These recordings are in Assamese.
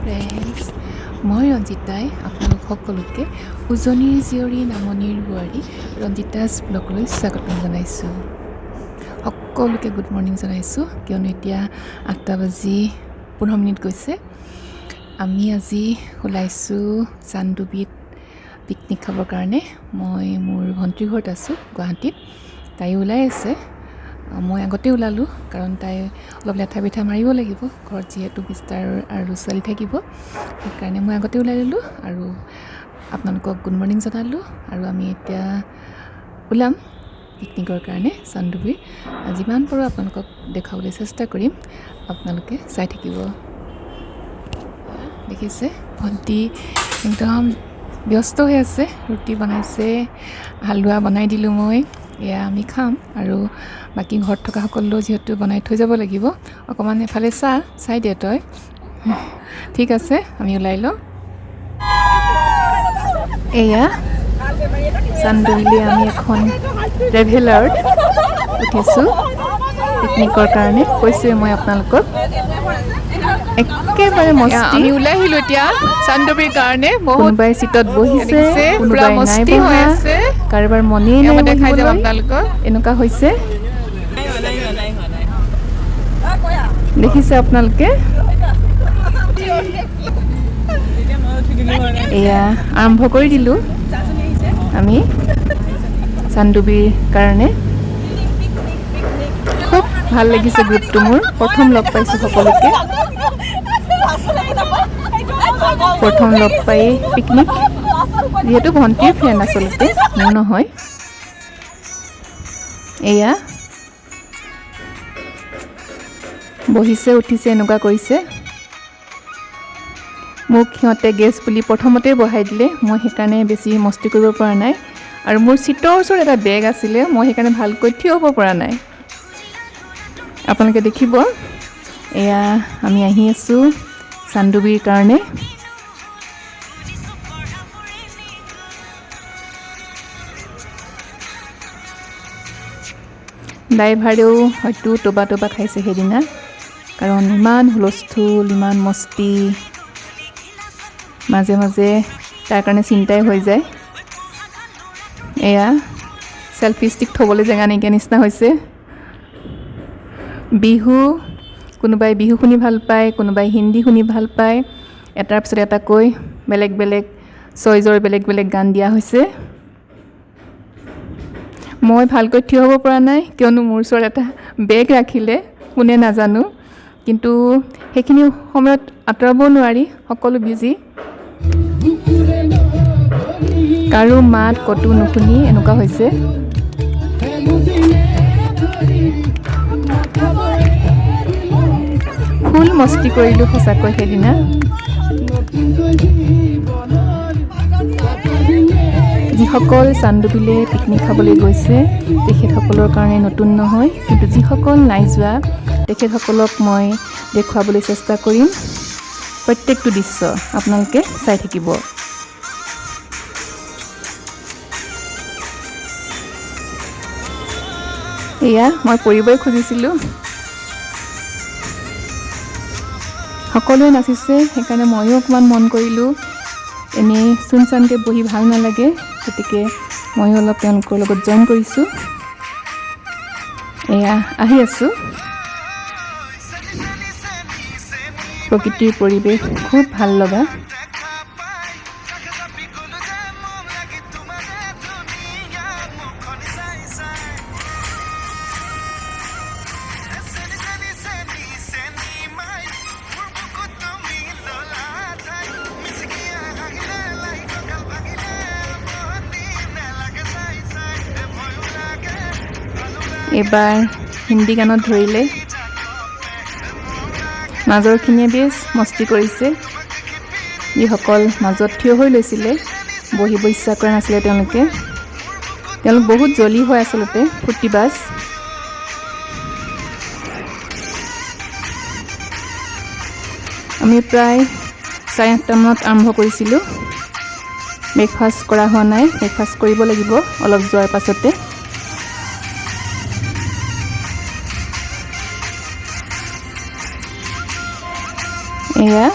ফ্ৰেণ্ডছ, মই ৰঞ্জিতাই আপোনালোক সকলোকে উজনিৰ জীয়ৰী নামনিৰ বোৱাৰী ৰঞ্জিতাছ ব্লগলৈ স্বাগতম জনাইছোঁ। সকলোকে গুড মৰ্ণিং জনাইছোঁ, কিয়নো এতিয়া 8:15 গৈছে। আমি আজি ওলাইছোঁ চান্দুবিত পিকনিক খাবৰ কাৰণে। মই মোৰ ভণ্টিৰ ঘৰত আছোঁ গুৱাহাটীত, তাই ওলাই আছে। মই আগতে ওলালোঁ কাৰণ তাই অলপ লেঠা পিঠা মাৰিব লাগিব, ঘৰত যিহেতু বিস্তাৰ আৰু ছোৱালী থাকিব, সেইকাৰণে মই আগতে ওলাই ল'লোঁ আৰু আপোনালোকক গুড মৰ্ণিং জনালোঁ। আৰু আমি এতিয়া ওলাম পিকনিকৰ কাৰণে চান্দুবিৰ। যিমান পাৰোঁ আপোনালোকক দেখাবলৈ চেষ্টা কৰিম, আপোনালোকে চাই থাকিব। দেখিছে ভণ্টি একদম ব্যস্ত হৈ আছে, ৰুটি বনাইছে, হালোৱা বনাই দিলোঁ মই। এয়া আমি খাম আৰু বাকী ঘৰত থকা সকলো যিহেতু বনাই থৈ যাব লাগিব। অকণমান এফালে চাই দে তই। ঠিক আছে, আমি ওলাই লওঁ। এয়া চান্দুবিলৈ আমি এখন ট্ৰেভেলাৰত উঠিছোঁ পিকনিকৰ কাৰণে। কৈছোঁৱে মই আপোনালোকক, একেবাৰে মস্তি। আমি ওলাই আহিলোঁ এতিয়া চান্দুবিৰ কাৰণে। কোনোবাই চিটত বহিছে, কোনোবাই নাই বহা, কাৰোবাৰ মনেই নাই বহিবলৈ, এনেকুৱা হৈছে। দেখিছে আপোনালোকে, এয়া আৰম্ভ কৰি দিলোঁ আমি চান্দুবিৰ কাৰণে। খুব ভাল লাগিছে গ্ৰুপটো মোৰ, প্ৰথম লগ পাইছোঁ সকলোকে, প্ৰথম লগ পাই পিকনিক, যিহেতু ভণ্টিৰ ফ্ৰেণ্ড আচলতে, মোৰ নহয়। এয়া বহিছে উঠিছে এনেকুৱা কৰিছে। মোক সিহঁতে গেছ বুলি প্ৰথমতেই বহাই দিলে, মই সেইকাৰণে বেছি মস্তি কৰিব পৰা নাই। আৰু মোৰ চিটৰ ওচৰত এটা বেগ আছিলে, মই সেইকাৰণে ভালকৈ থিয় হ'ব পৰা নাই। আপোনালোকে দেখিব, এয়া আমি আহি আছোঁ চান্দুবিৰ কাৰণে। ড্ৰাইভাৰেও হয়তো টবা খাইছে সেইদিনা, কাৰণ ইমান হুলস্থুল, ইমান মস্তি, মাজে মাজে তাৰ কাৰণে চিন্তাই হৈ যায়। এয়া চেলফি ষ্টিক থ'বলৈ জেগা নাইকিয়া নিচিনা হৈছে। বিহু, কোনোবাই বিহু শুনি ভাল পায়, কোনোবাই হিন্দী শুনি ভাল পায়, এটাৰ পিছত এটাকৈ বেলেগ বেলেগ চইজৰ বেলেগ বেলেগ গান দিয়া হৈছে। মই ভালকৈ থিয় হ'ব পৰা নাই, কিয়নো মোৰ ওচৰত এটা বেগ ৰাখিলে, কোনে নাজানো, কিন্তু সেইখিনি সময়ত আঁতৰাব নোৱাৰি, সকলো বিজি। কাৰো মাত কতো নুশুনি এনেকুৱা হৈছে। ফুল মস্তি কৰিলোঁ সঁচাকৈ সেইদিনা। যিসকল চান্দুবিলৈ পিকনিক খাবলৈ গৈছে তেখেতসকলৰ কাৰণে নতুন নহয়, কিন্তু যিসকল নাই যোৱা তেখেতসকলক মই দেখুৱাবলৈ চেষ্টা কৰিম। প্ৰত্যেকটো দৃশ্য আপোনালোকে চাই থাকিব। এয়া মই পৰিবই খুজিছিলোঁ, সকলোৱে নাচিছে, সেইকাৰণে ময়ো অকণমান মন কৰিলোঁ। এনেই চুনচানকৈ বহি ভাল নালাগে, গতিকে ময়ো অলপ তেওঁলোকৰ লগত জইন কৰিছোঁ। এয়া আহি আছোঁ, প্ৰকৃতিৰ পৰিৱেশ খুব ভাল লগা। এইবাৰ হিন্দী গানত ধৰিলে, মাজৰখিনিয়ে বেছ মস্তি কৰিছে। যিসকল মাজত থিয় হৈ লৈছিলে, বহিব ইচ্ছা কৰা নাছিলে তেওঁলোক বহুত জলি হয় আচলতে, ফূৰ্তিবাজ। আমি প্ৰায় 8:30 মানত আৰম্ভ কৰিছিলোঁ। ব্ৰেকফাষ্ট কৰা হোৱা নাই, ব্ৰেকফাষ্ট কৰিব লাগিব অলপ যোৱাৰ পাছতে। এয়া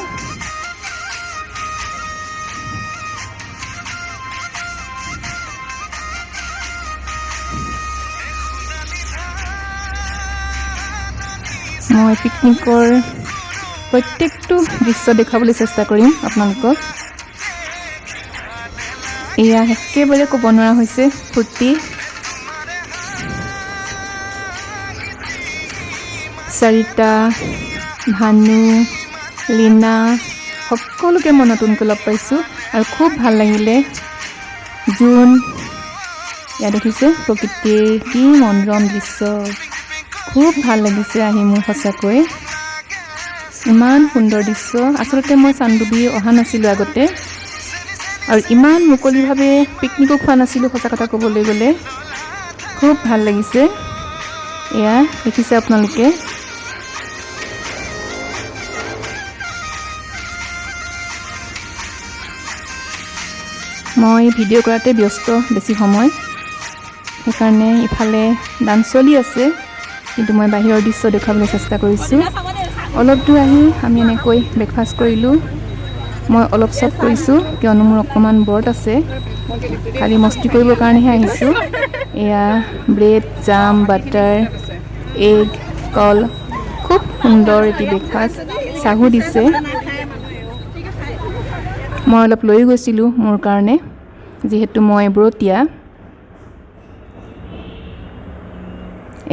মই পিকনিকৰ প্ৰত্যেকটো দৃশ্য দেখাবলৈ চেষ্টা কৰিম আপোনালোকক। এয়া একেবাৰে ক'ব নোৱাৰা হৈছে ফূৰ্তি। সৰিতা, ভানু, লীনা সকলোকে মই নতুনকৈ লগ পাইছোঁ আৰু খুব ভাল লাগিলে। জোন, ইয়াত দেখিছে প্ৰকৃতিৰ কি মনোৰম দৃশ্য, খুব ভাল লাগিছে আহি মোৰ সঁচাকৈ। ইমান সুন্দৰ দৃশ্য। আচলতে মই চান্দুবি অহা নাছিলোঁ আগতে আৰু ইমান মুকলিভাৱে পিকনিকো খোৱা নাছিলোঁ সঁচা কথা ক'বলৈ গ'লে। খুব ভাল লাগিছে। এয়া দেখিছে আপোনালোকে। মই ভিডিঅ' কৰাতে ব্যস্ত বেছি সময়, সেইকাৰণে ইফালে ডান্স চলি আছে, কিন্তু মই বাহিৰৰ দৃশ্য দেখুৱাবলৈ চেষ্টা কৰিছোঁ। অলপ দূৰ আহি আমি এনেকৈ ব্ৰেকফাষ্ট কৰিলোঁ। মই অলপ চব কৰিছোঁ কিয়নো মোৰ অকণমান ব্ৰত আছে, খালি মস্তি কৰিবৰ কাৰণেহে আহিছোঁ। এয়া ব্ৰেড, জাম, বাটাৰ, এগ, কল, খুব সুন্দৰ এটি ব্ৰেকফাষ্ট। চাহো দিছে। মই অলপ লৈ গৈছিলোঁ মোৰ কাৰণে, যিহেতু মই ব্ৰতীয়া।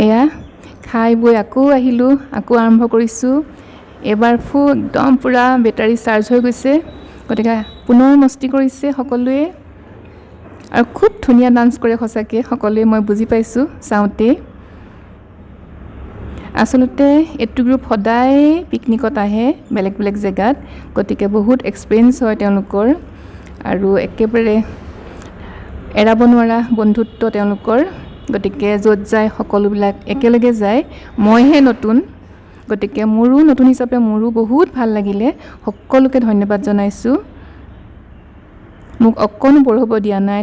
এয়া খাই বৈ আকৌ আহিলোঁ, আকৌ আৰম্ভ কৰিছোঁ। এবাৰ একদম পূৰা বেটাৰী চাৰ্জ হৈ গৈছে, গতিকে পুনৰ মস্তি কৰিছে সকলোৱে আৰু খুব ধুনীয়া ডান্স কৰে সঁচাকৈ সকলোৱে, মই বুজি পাইছোঁ চাওঁতে। আচলতে এইটো গ্ৰুপ সদায় পিকনিকত আহে বেলেগ বেলেগ জেগাত, গতিকে বহুত এক্সপিৰিয়েঞ্চ হয় তেওঁলোকৰ আৰু একেবাৰে এৰাব নোৱাৰা বন্ধুত্ব তেওঁলোকৰ। গতিকে য'ত যায় সকলোবিলাক একেলগে যায়। মইহে নতুন, গতিকে মোৰো নতুন হিচাপে মোৰো বহুত ভাল লাগিলে। সকলোকে ধন্যবাদ জনাইছোঁ, মোক অকণো বৰ হ'ব দিয়া নাই।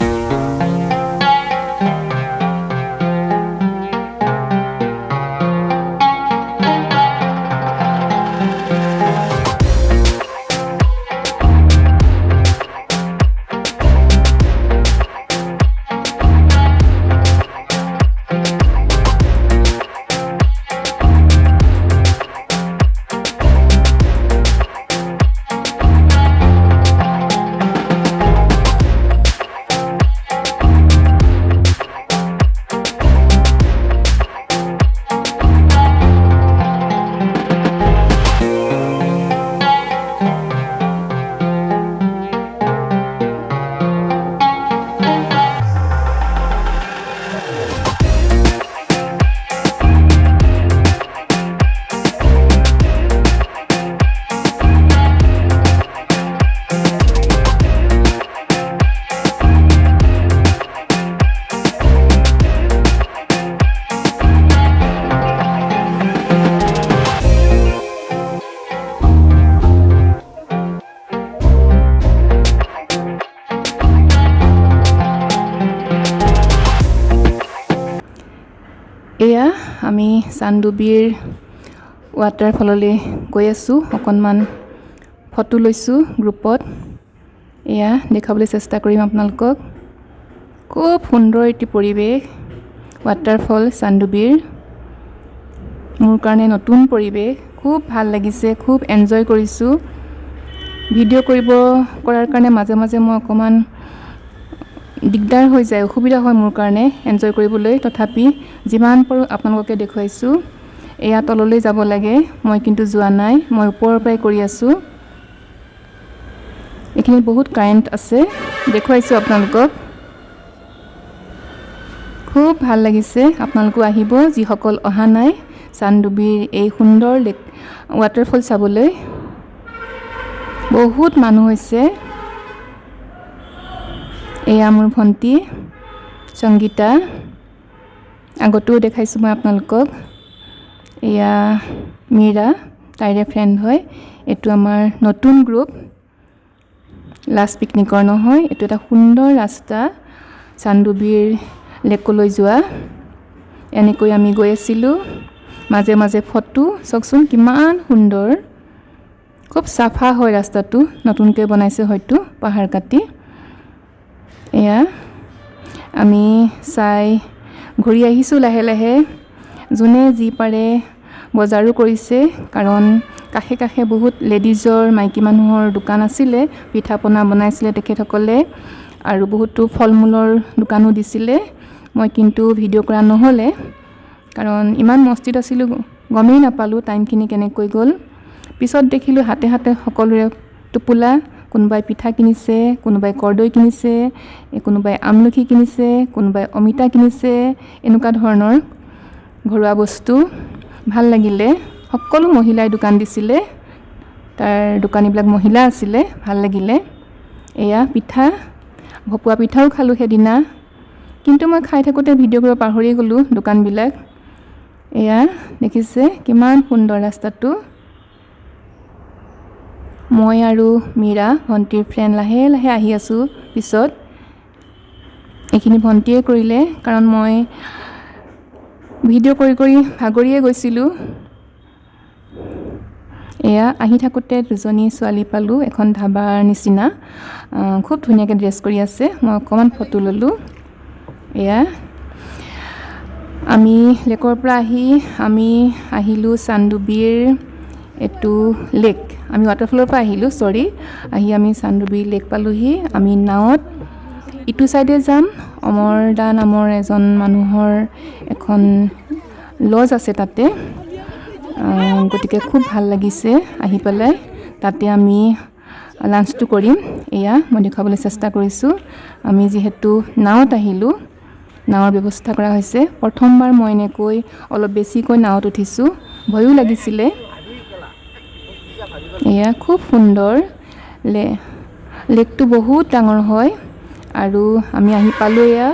এয়া আমি চান্দুবিৰ ৱাটাৰফললৈ গৈ আছোঁ। অকণমান ফটো লৈছোঁ গ্ৰুপত, এয়া দেখাবলৈ চেষ্টা কৰিম আপোনালোকক। খুব সুন্দৰ এটি পৰিৱেশ, ৱাটাৰফল চান্দুবিৰ। মোৰ কাৰণে নতুন পৰিৱেশ, খুব ভাল লাগিছে, খুব এনজয় কৰিছোঁ। ভিডিঅ' কৰাৰ কাৰণে মাজে মাজে মই অকণমান দিগদাৰ হৈ যায়, অসুবিধা হয় মোৰ কাৰণে এনজয় কৰিবলৈ, তথাপি যিমান পাৰোঁ আপোনালোককে দেখুৱাইছোঁ। এয়া তললৈ যাব লাগে, মই কিন্তু যোৱা নাই, মই ওপৰৰ পৰাই কৰি আছোঁ। এইখিনিত বহুত কাৰেণ্ট আছে, দেখুৱাইছোঁ আপোনালোকক। খুব ভাল লাগিছে, আপোনালোকো আহিব যিসকল অহা নাই চান্দুবিৰ এই সুন্দৰ ৱাটাৰফল চাবলৈ। বহুত মানুহ হৈছে। এয়া মোৰ ভণ্টি সংগীতা, আগতেও দেখাইছোঁ মই আপোনালোকক। এয়া মীৰা, তাইৰে ফ্ৰেণ্ড হয়। এইটো আমাৰ নতুন গ্ৰুপ, লাষ্ট পিকনিকৰ নহয়। এইটো এটা সুন্দৰ ৰাস্তা চান্দুবিৰ লেকলৈ যোৱা। এনেকৈ আমি গৈ আছিলোঁ, মাজে মাজে ফটো চাওকচোন কিমান সুন্দৰ, খুব চাফা হয় ৰাস্তাটো, নতুনকৈ বনাইছে হয়তো পাহাৰ কাটি। এয়া আমি চাই ঘূৰি আহিছোঁ লাহে লাহে। যোনে যি পাৰে বজাৰো কৰিছে কাৰণ কাষে কাষে বহুত লেডিজৰ মাইকী মানুহৰ দোকান আছিলে পিঠা পনা বনাইছিলে তেখেতসকলে আৰু বহুতো ফল-মূলৰ দোকানো দিছিলে মই কিন্তু ভিডিঅ' কৰা নহ'লে কাৰণ ইমান মস্তিত আছিলোঁ গমেই নাপালোঁ টাইমখিনি কেনেকৈ গ'ল পিছত দেখিলোঁ হাতে হাতে সকলোৰে টোপোলা কোনোবাই পিঠা কিনিছে কোনোবাই কৰ্দৈ কিনিছে কোনোবাই আমলখি কিনিছে কোনোবাই অমিতা কিনিছে এনেকুৱা ধৰণৰ ঘৰুৱা বস্তু ভাল লাগিলে সকলো মহিলাই দোকান দিছিলে তাৰ দোকানীবিলাক মহিলা আছিলে ভাল লাগিলে এয়া পিঠা ভপোৱা পিঠাও খালোঁ সেইদিনা কিন্তু মই খাই থাকোঁতে ভিডিঅ' কৰিব পাহৰি গ'লোঁ দোকানবিলাক এয়া দেখিছে কিমান সুন্দৰ ৰাস্তাটো মই আৰু মীৰা ভণ্টিৰ ফ্ৰেণ্ড লাহে লাহে আহি আছোঁ পিছত এইখিনি ভণ্টিয়ে কৰিলে কাৰণ মই ভিডিঅ' কৰি কৰি ভাগৰিয়ে গৈছিলোঁ এয়া আহি থাকোঁতে দুজনী ছোৱালী পালোঁ এখন ধাবাৰ নিচিনা খুব ধুনীয়াকৈ ড্ৰেছ কৰি আছে মই অকণমান ফটো ল'লোঁ এয়া আমি লেকৰ পৰা আমি আহিলোঁ চান্দুবিৰ এইটো লেক আমি ৱাটাৰফলৰ পৰা আহিলোঁ আহি আমি চান্দুবি লেক পালোঁহি আমি নাৱত ইটো চাইডে যাম অমৰদা নামৰ এজন মানুহৰ এখন লজ আছে তাতে গতিকে খুব ভাল লাগিছে আহি পেলাই তাতে আমি লাঞ্চটো কৰিম এয়া মই দেখাবলৈ চেষ্টা কৰিছোঁ আমি যিহেতু নাৱত আহিলোঁ নাৱৰ ব্যৱস্থা কৰা হৈছে প্ৰথমবাৰ মই এনেকৈ অলপ বেছিকৈ নাৱত উঠিছোঁ ভয়ো লাগিছিলে এয়া খুব সুন্দৰ লেকটো বহুত ডাঙৰ হয় আৰু আমি আহি পালোঁ এয়া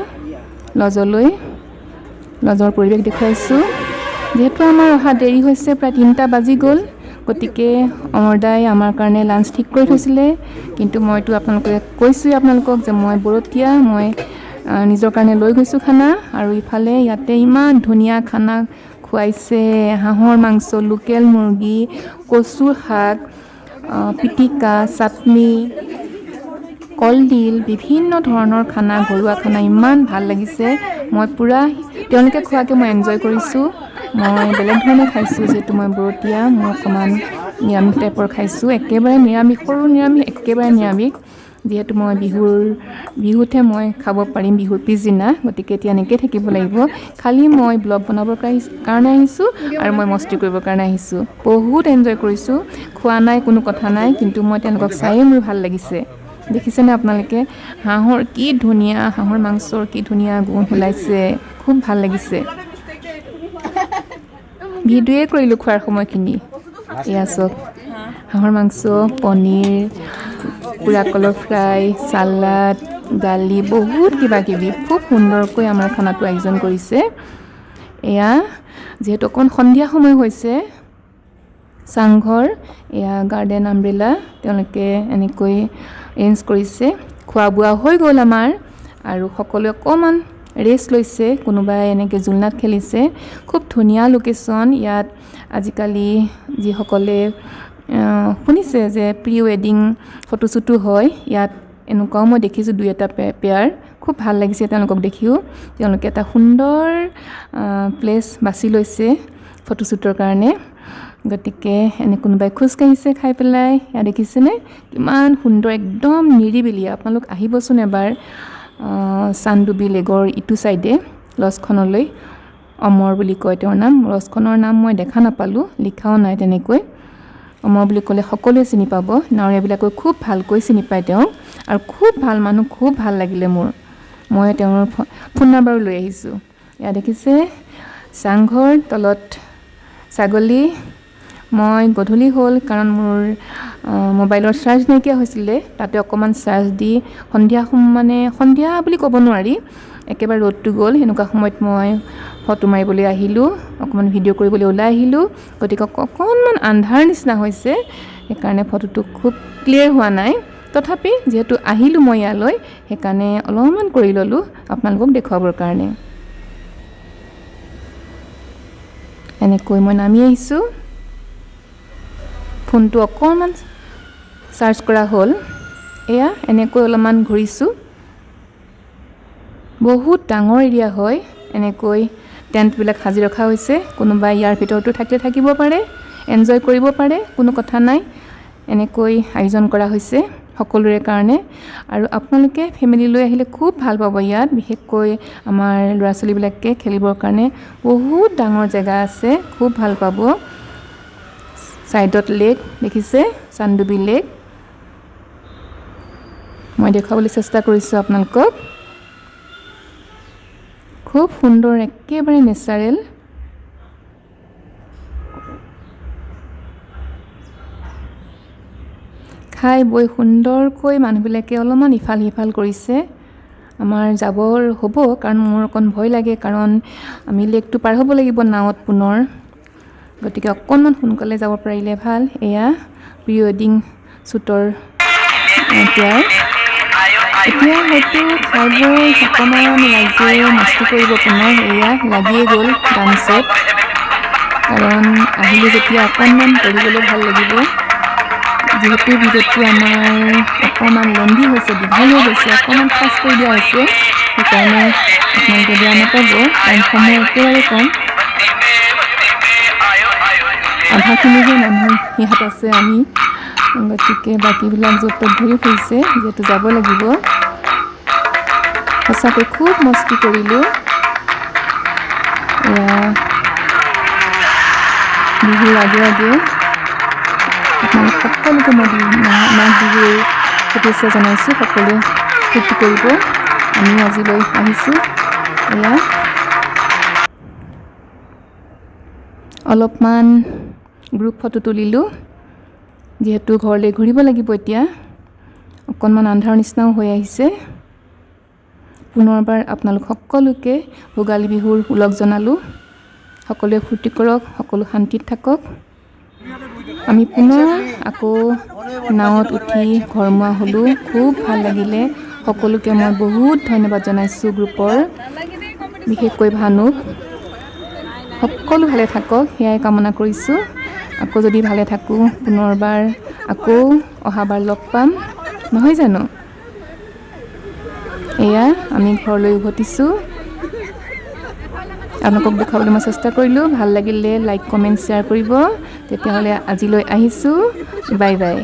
লজৰ পৰিৱেশ দেখুৱাইছোঁ যিহেতু আমাৰ অহা দেৰি হৈছে প্ৰায় 3টা বাজি গ'ল গতিকে অমৰদাই আমাৰ কাৰণে লাঞ্চ ঠিক কৰি থৈছিলে কিন্তু মইতো আপোনালোকক যে মই বৰতীয়া মই নিজৰ কাৰণে লৈ গৈছোঁ খানা আৰু ইফালে ইয়াতে ইমান ধুনীয়া খানা খুৱাইছে হাঁহৰ মাংস লোকেল মুৰ্গী কচু শাক পিটিকা চাটনি কলডিল বিভিন্ন ধৰণৰ খানা ঘৰুৱা খানা ইমান ভাল লাগিছে মই পুৰা তেওঁলোকে খোৱাকৈ মই এনজয় কৰিছোঁ মই বেলেগ ধৰণে খাইছোঁ যিহেতু মই বৰতীয়া মই অকণমান নিৰামিষ টাইপৰ খাইছোঁ একেবাৰে নিৰামিষ সৰু নিৰামিষ একেবাৰে নিৰামিষ যিহেতু মই বিহুতহে মই খাব পাৰিম বিহুৰ পিছদিনা গতিকে এতিয়া এনেকৈ থাকিব লাগিব খালি মই ব্লগ বনাবৰ কাৰণে আহিছোঁ আৰু মই মস্তি কৰিবৰ কাৰণে আহিছোঁ বহুত এনজয় কৰিছোঁ খোৱা নাই কোনো কথা নাই কিন্তু মই তেওঁলোকক চায়েই মোৰ ভাল লাগিছে দেখিছেনে আপোনালোকে হাঁহৰ মাংসৰ কি ধুনীয়া গুণ ওলাইছে খুব ভাল লাগিছে ভিডিঅ'য়ে কৰিলোঁ খোৱাৰ সময়খিনি এয়া চব হাঁহৰ মাংস পনীৰ পুৰা কলৰ ফ্ৰাই চালাড দালি বহুত কিবা কিবি খুব সুন্দৰকৈ আমাৰ খানাটো আয়োজন কৰিছে এয়া যিহেতু অকণ সন্ধিয়া সময় হৈছে চাংঘৰ এয়া গাৰ্ডেন আমব্ৰেলা তেওঁলোকে এনেকৈ এৰেঞ্জ কৰিছে খোৱা বোৱা হৈ গ'ল আমাৰ আৰু সকলোৱে অকণমান ৰেষ্ট লৈছে কোনোবাই এনেকৈ জুলনাত খেলিছে খুব ধুনীয়া লোকেশ্যন ইয়াত আজিকালি যিসকলে শুনিছে যে প্ৰি ৱেডিং ফটোশ্বুটো হয় ইয়াত এনেকুৱাও মই দেখিছোঁ 2-এটা পেয়াৰ খুব ভাল লাগিছে তেওঁলোকক দেখিও তেওঁলোকে এটা সুন্দৰ প্লেচ বাছি লৈছে ফটোশ্বুটৰ কাৰণে গতিকে এনে কোনোবাই খোজকাঢ়িছে খাই পেলাই ইয়াত দেখিছেনে কিমান সুন্দৰ একদম নিৰিবিলি আপোনালোক আহিবচোন এবাৰ চান্দুবি লেকৰ ইটো চাইডে লজখনলৈ অমৰ বুলি কয় তেওঁৰ নাম লজখনৰ নাম মই দেখা নাপালোঁ লিখাও নাই তেনেকৈ অমৰ বুলি ক'লে সকলোৱে চিনি পাব নাৱৰীয়াবিলাকে খুব ভালকৈ চিনি পায় তেওঁক আৰু খুব ভাল মানুহ খুব ভাল লাগিলে মই তেওঁৰ ফোন নাম্বাৰো লৈ আহিছোঁ ইয়াত দেখিছে চাংঘৰ তলত ছাগলী মই গধূলি হ'ল কাৰণ মোৰ মোবাইলৰ চাৰ্জ নাইকিয়া হৈছিলে তাতে অকণমান চাৰ্জ দি সন্ধিয়া বুলি ক'ব নোৱাৰি একেবাৰে ৰ'দটো গ'ল এনেকুৱা সময়ত মই ফটো মাৰিবলৈ আহিলোঁ অকণমান ভিডিঅ' কৰিবলৈ ওলাই আহিলোঁ গতিকে অকণমান আন্ধাৰ নিচিনা হৈছে সেইকাৰণে ফটোটো খুব ক্লিয়াৰ হোৱা নাই তথাপি যিহেতু আহিলোঁ মই ইয়ালৈ সেইকাৰণে অলপমান কৰি ল'লোঁ আপোনালোকক দেখুৱাবৰ কাৰণে এনেকৈ মই নামি আহিছোঁ ফোনটো অকণমান চাৰ্জ কৰা হ'ল এয়া এনেকৈ অলপমান ঘূৰিছোঁ বহুত ডাঙৰ এৰিয়া হয় এনেকৈ টেণ্টবিলাক সাজি ৰখা হৈছে। কোনোবাই ইয়াৰ ভিতৰতো থাকিব পাৰে, এনজয় কৰিব পাৰে, কোনো কথা নাই। এনেকৈ আয়োজন কৰা হৈছে সকলোৰে কাৰণে। আৰু আপোনালোকে ফেমিলি লৈ আহিলে খুব ভাল পাব ইয়াত, বিশেষকৈ আমাৰ ল'ৰা ছোৱালীবিলাকে খেলিবৰ কাৰণে বহুত ডাঙৰ জেগা আছে, খুব ভাল পাব। ছাইডত লেক দেখিছে, চান্দুবি লেক। মই দেখুৱাবলৈ চেষ্টা কৰিছোঁ আপোনালোকক। খুব সুন্দৰ, একেবাৰে নেচাৰেল। খাই বৈ সুন্দৰকৈ মানুহবিলাকে অলপমান ইফাল সিফাল কৰিছে। আমাৰ যাবৰ হ'ব, কাৰণ মোৰ অকণ ভয় লাগে, কাৰণ আমি লেকটো পাৰ হ'ব লাগিব নাৱত পুনৰ। গতিকে অকণমান সোনকালে যাব পাৰিলে ভাল। এয়া প্ৰি ৱেডিং শ্বুটৰ পেয়াৰ। এতিয়া হয়তো খাই বৈ অকণমান ৰাইজে মস্তি কৰিব পুনৰ। এয়া লাগিয়ে গ'ল ডান্সত, কাৰণ আহিলে যেতিয়া অকণমান কৰিবলৈ ভাল লাগিব। যিহেতু ভিডিঅ'টো আমাৰ অকণমান লেণ্ডি হৈছে, দীঘল হৈ গৈছে, অকণমান ফাষ্ট কৰি দিয়া হৈছে, সেইকাৰণে আপোনালোকে বেয়া নাপাব, কাৰণ সময় একেবাৰে কম। আধাখিনিহে মানুহ ইয়াত আছে আমি, গতিকে বাকীবিলাক য'ত ত'ত ঘূৰি ফুৰিছে, যিহেতু যাব লাগিব। সঁচাকৈ খুব মস্তি কৰিলোঁ। এয়া বিহুৰ আগে আগে আপোনালোক সকলোকে মই মাঘ বিহুৰ শুভেচ্ছা জনাইছোঁ। সকলোৱে ফূৰ্তি কৰিব। আমি আজিলৈ আহিছোঁ। এয়া অলপমান গ্ৰুপ ফটো তুলিলোঁ, যিহেতু ঘৰলৈ ঘূৰিব লাগিব এতিয়া। অকণমান আন্ধাৰ নিচিনাও হৈ আহিছে। পুনৰবাৰ আপোনালোক সকলোকে ভোগালী বিহুৰ ওলগ জনালোঁ। সকলোৱে ফূৰ্তি কৰক, সকলো শান্তিত থাকক। আমি পুনৰ আকৌ নাৱত উঠি ঘৰমুৱা হ'লোঁ। খুব ভাল লাগিলে। সকলোকে মই বহুত ধন্যবাদ জনাইছোঁ গ্ৰুপৰ, বিশেষকৈ ভানুক। সকলো ভালে থাকক, সেয়াই কামনা কৰিছোঁ। আকৌ যদি ভালে থাকোঁ, পুনৰবাৰ আকৌ অহাবাৰ লগ পাম, নহয় জানো? এয়া আমি ঘৰলৈ উভতিছোঁ। আপোনালোকক দেখুৱাবলৈ মই চেষ্টা কৰিলোঁ। ভাল লাগিলে লাইক, কমেণ্ট, শ্বেয়াৰ কৰিব। তেতিয়াহ'লে আজিলৈ আহিছোঁ। Bye bye.